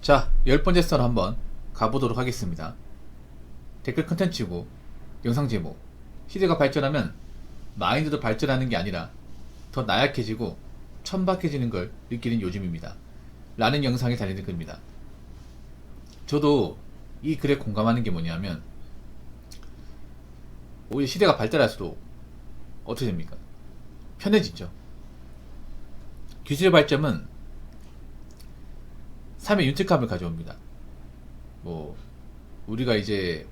자, 10번째 썰 한번 가보도록 하겠습니다. 댓글 컨텐츠고 영상 제목, 시대가 발전하면 마인드도 발전하는 게 아니라 더 나약해지고 천박해지는 걸 느끼는 요즘입니다 라는 영상에 달리는 글입니다. 저도 이 글에 공감하는 게 뭐냐면, 오히려 시대가 발달할수록 어떻게 됩니까? 편해지죠. 기술의 발전은 삶의 윤택함을 가져옵니다. 우리가 이제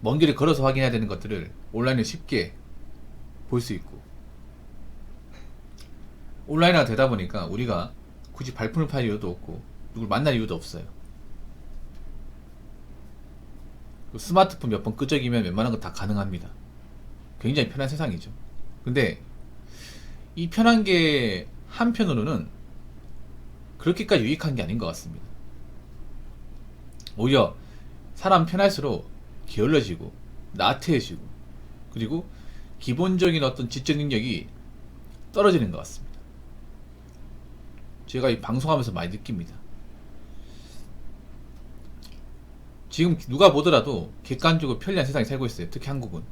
먼 길을 걸어서 확인해야 되는 것들을 온라인으로 쉽게 볼 수 있고, 온라인화가 되다 보니까 우리가 굳이 발품을 팔 이유도 없고 누굴 만날 이유도 없어요. 스마트폰 몇 번 끄적이면 웬만한 거 다 가능합니다. 굉장히 편한 세상이죠. 근데 이 편한 게 한편으로는 그렇게까지 유익한 게 아닌 것 같습니다. 오히려 사람 편할수록 게을러지고 나태해지고, 그리고 기본적인 어떤 지적 능력이 떨어지는 것 같습니다. 제가 이 방송하면서 많이 느낍니다. 지금 누가 보더라도 객관적으로 편리한 세상에 살고 있어요. 특히 한국은.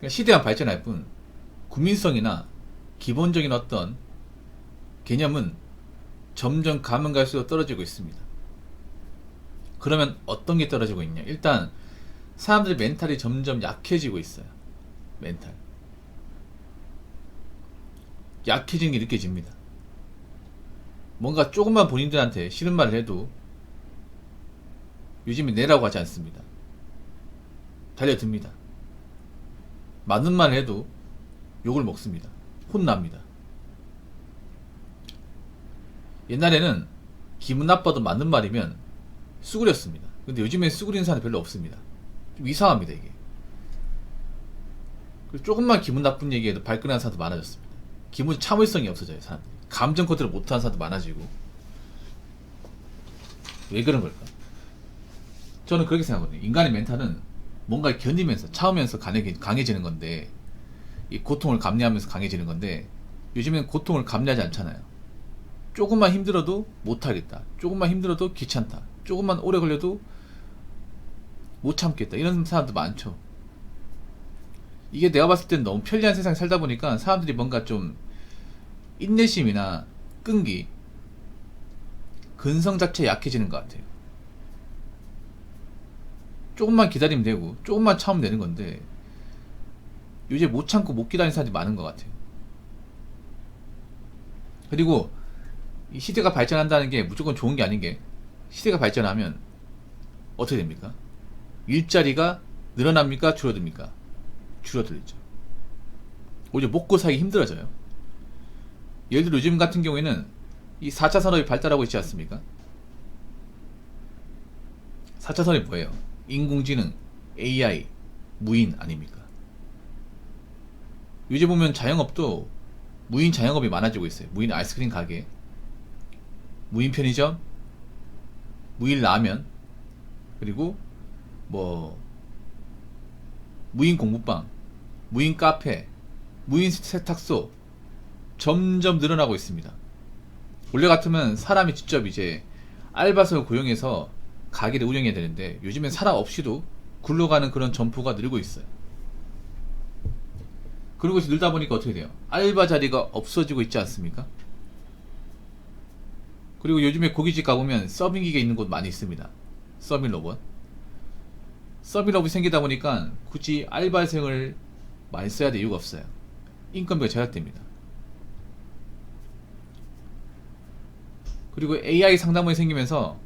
시대가 발전할 뿐 국민성이나 기본적인 어떤 개념은 점점 가면 갈수록 떨어지고 있습니다. 그러면 어떤 게 떨어지고 있냐? 일단 사람들의 멘탈이 점점 약해지고 있어요. 멘탈 약해지는 게 느껴집니다. 뭔가 조금만 본인들한테 싫은 말을 해도 요즘에 내라고 하지 않습니다. 달려듭니다. 맞는 말을 해도 욕을 먹습니다. 혼납니다. 옛날에는 기분 나빠도 맞는 말이면 수그렸습니다. 근데 요즘엔 수그리는 사람이 별로 없습니다. 좀 이상합니다, 이게. 조금만 기분 나쁜 얘기해도 발끈하는 사람도 많아졌습니다. 기분 참을성이 없어져요, 사람들이. 감정 컨트롤 못하는 사람도 많아지고. 왜 그런 걸까? 저는 그렇게 생각하거든요. 인간의 멘탈은 뭔가를 견디면서 참으면서 강해지는 건데, 이 고통을 감내하면서 강해지는 건데, 요즘엔 고통을 감내하지 않잖아요. 조금만 힘들어도 못하겠다, 조금만 힘들어도 귀찮다, 조금만 오래 걸려도 못 참겠다, 이런 사람도 많죠. 이게 내가 봤을 땐 너무 편리한 세상에 살다 보니까 사람들이 뭔가 좀 인내심이나 끈기, 근성 자체에 약해지는 것 같아요. 조금만 기다리면 되고 조금만 참으면 되는 건데, 요새 못 참고 못 기다리는 사람들이 많은 것 같아요. 그리고 이 시대가 발전한다는 게 무조건 좋은 게 아닌 게, 시대가 발전하면 어떻게 됩니까? 일자리가 늘어납니까? 줄어듭니까? 줄어들죠. 오히려 먹고 살기 힘들어져요. 예를 들어 요즘 같은 경우에는 이 4차 산업이 발달하고 있지 않습니까? 4차 산업이 뭐예요? 인공지능, AI, 무인 아닙니까? 요즘 보면 자영업도 무인 자영업이 많아지고 있어요. 무인 아이스크림 가게, 무인 편의점, 무인 라면, 그리고 무인 공부방, 무인 카페, 무인 세탁소, 점점 늘어나고 있습니다. 원래 같으면 사람이 직접 이제 알바생을 고용해서 가게를 운영해야 되는데, 요즘엔 사람 없이도 굴러가는 그런 점포가 늘고 있어요. 그리고 늘다 보니까 어떻게 돼요? 알바 자리가 없어지고 있지 않습니까? 그리고 요즘에 고깃집 가보면 서빙 기계 있는 곳 많이 있습니다. 서빙 로봇. 서빙 로봇이 생기다 보니까 굳이 알바생을 많이 써야 될 이유가 없어요. 인건비가 절약됩니다. 그리고 AI 상담원이 생기면서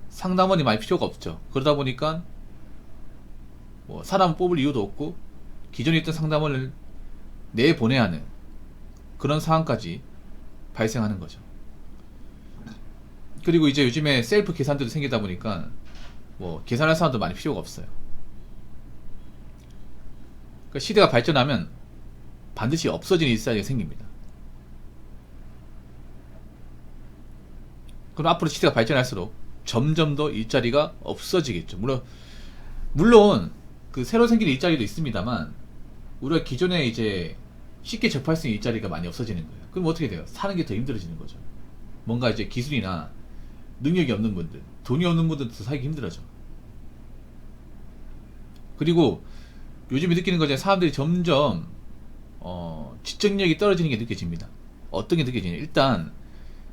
상담원이 많이 필요가 없죠. 그러다 보니까 사람 뽑을 이유도 없고 기존에 있던 상담원을 내보내야 하는 그런 상황까지 발생하는 거죠. 그리고 이제 요즘에 셀프 계산들도 생기다 보니까 계산할 사람도 많이 필요가 없어요. 그러니까 시대가 발전하면 반드시 없어지는 일자리가 생깁니다. 그럼 앞으로 시대가 발전할수록 점점 더 일자리가 없어지겠죠. 물론 그 새로 생긴 일자리도 있습니다만, 우리가 기존에 이제 쉽게 접할 수 있는 일자리가 많이 없어지는 거예요. 그럼 어떻게 돼요? 사는 게 더 힘들어지는 거죠. 뭔가 이제 기술이나 능력이 없는 분들, 돈이 없는 분들도 더 살기 힘들어져. 그리고 요즘에 느끼는 거잖아요. 사람들이 점점 지적력이 떨어지는 게 느껴집니다. 어떤 게 느껴지냐? 일단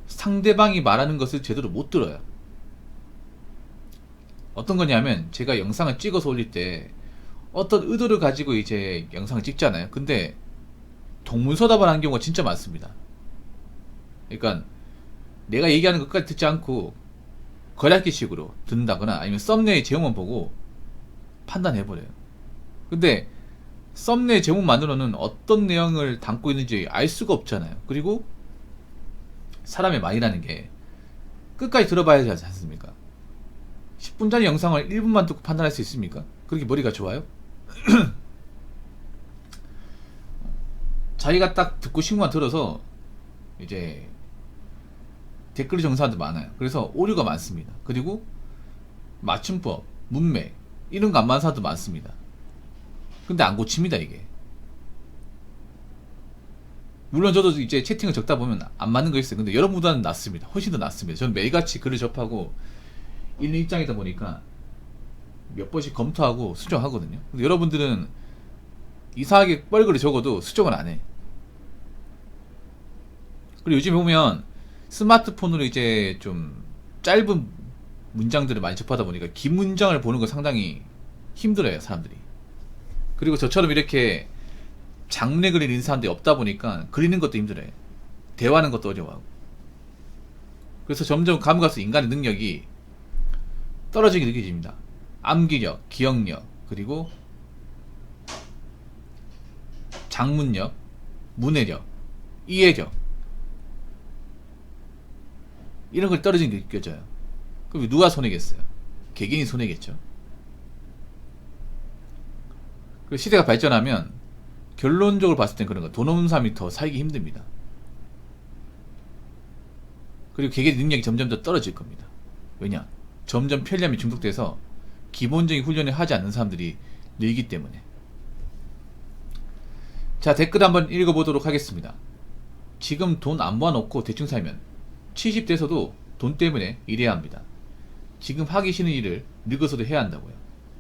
상대방이 말하는 것을 제대로 못 들어요. 어떤 거냐면 제가 영상을 찍어서 올릴 때 어떤 의도를 가지고 이제 영상을 찍잖아요. 근데 동문서답을 하는 경우가 진짜 많습니다. 그러니까 내가 얘기하는 것까지 듣지 않고 거략기식으로 듣는다거나 아니면 썸네일 제목만 보고 판단해버려요. 근데 썸네일 제목만으로는 어떤 내용을 담고 있는지 알 수가 없잖아요. 그리고 사람의 말이라는 게 끝까지 들어봐야 하지 않습니까? 10분짜리 영상을 1분만 듣고 판단할 수 있습니까? 그렇게 머리가 좋아요? 자기가 딱 듣고 싶은 들어서 이제 댓글이 적는 사람들 많아요. 그래서 오류가 많습니다. 그리고 맞춤법, 문맥 이런 거 안 맞는 사람도 많습니다. 근데 안 고칩니다 이게. 물론 저도 이제 채팅을 적다 보면 안 맞는 거 있어요. 근데 여러분보다는 낫습니다. 훨씬 더 낫습니다. 저는 매일같이 글을 접하고 읽는 입장이다 보니까 몇 번씩 검토하고 수정하거든요. 근데 여러분들은 이상하게 뻘글을 적어도 수정을 안 해. 그리고 요즘에 보면 스마트폰으로 이제 좀 짧은 문장들을 많이 접하다 보니까 긴 문장을 보는 거 상당히 힘들어요 사람들이. 그리고 저처럼 이렇게 장문의 글을 읽는 사람들이 없다 보니까 그리는 것도 힘들어요. 대화하는 것도 어려워하고. 그래서 점점 가면 갈수록 인간의 능력이 떨어지게 느껴집니다. 암기력, 기억력, 그리고 장문력, 문해력, 이해력 이런 걸 떨어지는 게 느껴져요. 그럼 누가 손해겠어요? 개개인이 손해겠죠. 그 시대가 발전하면 결론적으로 봤을 땐 그런 거. 돈 없는 사람이 더 살기 힘듭니다. 그리고 개개인 능력이 점점 더 떨어질 겁니다. 왜냐? 점점 편리함이 중독돼서 기본적인 훈련을 하지 않는 사람들이 늘기 때문에. 자, 댓글 한번 읽어보도록 하겠습니다. 지금 돈 안 모아놓고 대충 살면 70대에서도 돈 때문에 일해야 합니다. 지금 하기 싫은 일을 늙어서도 해야 한다고요.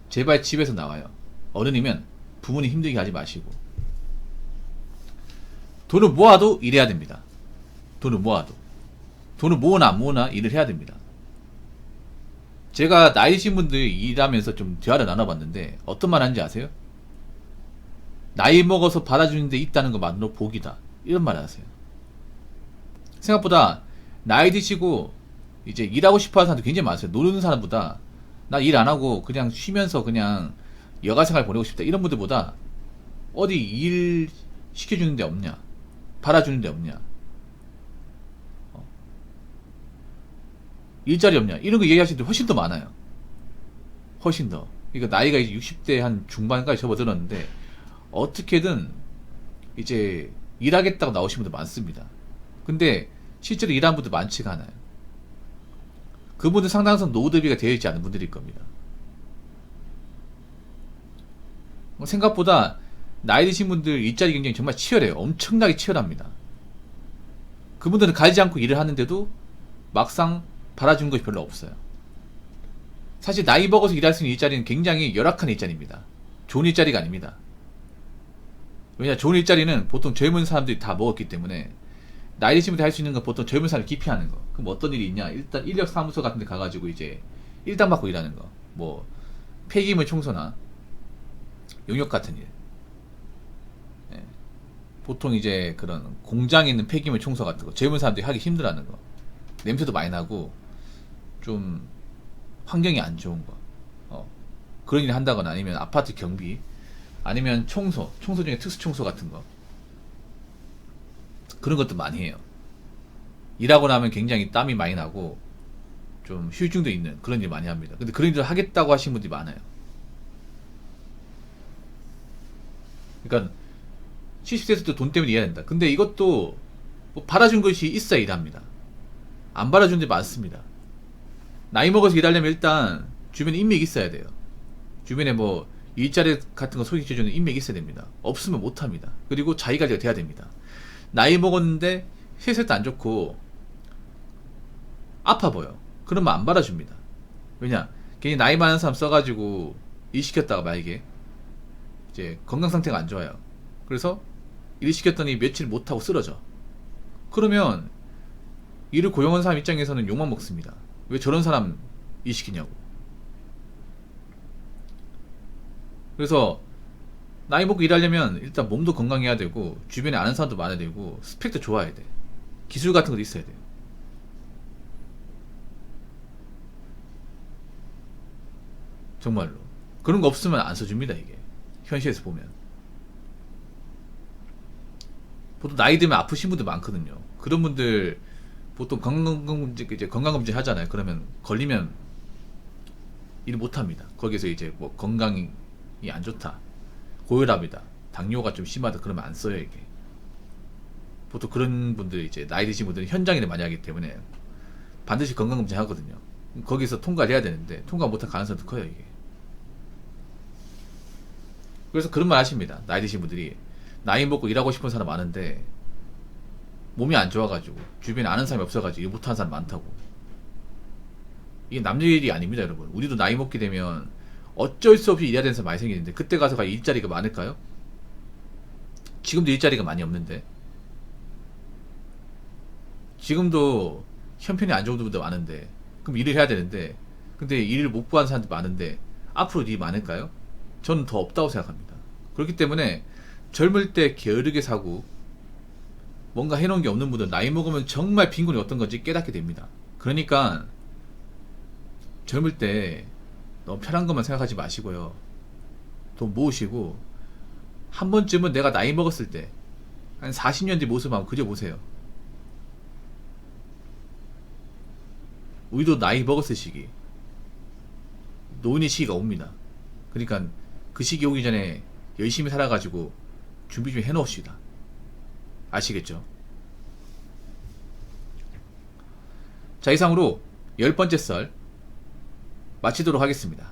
제발 집에서 나와요. 어른이면 부모님 힘들게 하지 마시고. 돈을 모아도 일해야 됩니다. 돈을 모아도. 돈을 모으나 안 모으나 일을 해야 됩니다. 제가 나이 드신 분들 일하면서 좀 대화를 나눠봤는데 어떤 말 하는지 아세요? 나이 먹어서 받아주는 데 있다는 것만으로 복이다. 이런 말 하세요. 생각보다 나이 드시고 이제 일하고 싶어 하는 사람도 굉장히 많으세요. 노는 사람보다 나 일 안 하고 그냥 쉬면서 그냥 여가생활 보내고 싶다. 이런 분들보다 어디 일 시켜주는 데 없냐? 받아주는 데 없냐? 일자리 없냐? 이런 거 얘기하시는 분들 훨씬 더 많아요. 훨씬 더. 그러니까 나이가 이제 60대 한 중반까지 접어들었는데 어떻게든 이제 일하겠다고 나오신 분들 많습니다. 근데 실제로 일하는 분들 많지가 않아요. 그분들 상당수 노후 대비가 되어 있지 않은 분들일 겁니다. 생각보다 나이 드신 분들 일자리 경쟁이 정말 치열해요. 엄청나게 치열합니다. 그분들은 가지 않고 일을 하는데도 막상 받아주는 것이 별로 없어요. 사실 나이 먹어서 일할 수 있는 일자리는 굉장히 열악한 일자리입니다. 좋은 일자리가 아닙니다. 왜냐, 좋은 일자리는 보통 젊은 사람들이 다 먹었기 때문에 나이 드신 분들이 할 수 있는 건 보통 젊은 사람을 기피하는 거. 그럼 어떤 일이 있냐? 일단 인력사무소 같은 데 가가지고 이제 일당 받고 일하는 거. 뭐 폐기물 청소나 용역 같은 일. 예. 보통 이제 그런 공장에 있는 폐기물 청소 같은 거 젊은 사람들이 하기 힘들어하는 거. 냄새도 많이 나고 좀 환경이 안 좋은 거. 그런 일 한다거나 아니면 아파트 경비 아니면 청소 중에 특수 청소 같은 거. 그런 것도 많이 해요. 일하고 나면 굉장히 땀이 많이 나고 좀 휴증도 있는 그런 일 많이 합니다. 근데 그런 일을 하겠다고 하시는 분들이 많아요. 그러니까 70대에서도 돈 때문에 일해야 된다. 근데 이것도 뭐 받아준 것이 있어야 일합니다. 안 받아준 데 많습니다. 나이 먹어서 일하려면 일단 주변에 인맥이 있어야 돼요. 주변에 뭐 일자리 같은 거 소개시켜주는 인맥이 있어야 됩니다. 없으면 못합니다. 그리고 자기관리가 돼야 됩니다. 나이 먹었는데 세살도 안 좋고 아파 보여. 그러면 안 받아줍니다. 왜냐? 괜히 나이 많은 사람 써가지고 일 시켰다가 만약에 이제 건강 상태가 안 좋아요. 그래서 일 시켰더니 며칠 못하고 쓰러져. 그러면 일을 고용한 사람 입장에서는 욕만 먹습니다. 왜 저런 사람 일 시키냐고. 그래서 나이 먹고 일하려면 일단 몸도 건강해야 되고 주변에 아는 사람도 많아야 되고 스펙도 좋아야 돼. 기술 같은 것도 있어야 돼요. 정말로. 그런 거 없으면 안 써줍니다, 이게. 현실에서 보면. 보통 나이 들면 아프신 분들 많거든요. 그런 분들 보통 건강검진, 이제 건강검진 하잖아요. 그러면 걸리면 일 못합니다. 거기서 이제 뭐 건강이 안 좋다, 고혈압이다, 당뇨가 좀 심하다, 그러면 안 써요, 이게. 보통 그런 분들, 이제 나이 드신 분들은 현장일을 많이 하기 때문에 반드시 건강검진 하거든요. 거기서 통과를 해야 되는데 통과 못할 가능성도 커요, 이게. 그래서 그런 말 하십니다. 나이 드신 분들이 나이 먹고 일하고 싶은 사람 많은데 몸이 안 좋아가지고 주변에 아는 사람이 없어가지고 일 못하는 사람 많다고. 이게 남들 일이 아닙니다, 여러분. 우리도 나이 먹게 되면 어쩔 수 없이 일해야 되는 사람 많이 생기는데 그때 가서 일자리가 많을까요? 지금도 일자리가 많이 없는데. 지금도 형편이 안 좋은 분도 많은데 그럼 일을 해야 되는데 근데 일을 못 구하는 사람도 많은데 앞으로 일이 많을까요? 저는 더 없다고 생각합니다. 그렇기 때문에 젊을 때 게으르게 사고 뭔가 해놓은 게 없는 분들 나이 먹으면 정말 빈곤이 어떤 건지 깨닫게 됩니다. 그러니까 젊을 때 너무 편한 것만 생각하지 마시고요. 돈 모으시고 한 번쯤은 내가 나이 먹었을 때 한 40년 뒤 모습 한번 그려보세요. 우리도 나이 먹었을 시기, 노인의 시기가 옵니다. 그러니까 그 시기 오기 전에 열심히 살아가지고 준비 좀 해놓읍시다. 아시겠죠? 자, 이상으로 10번째 썰 마치도록 하겠습니다.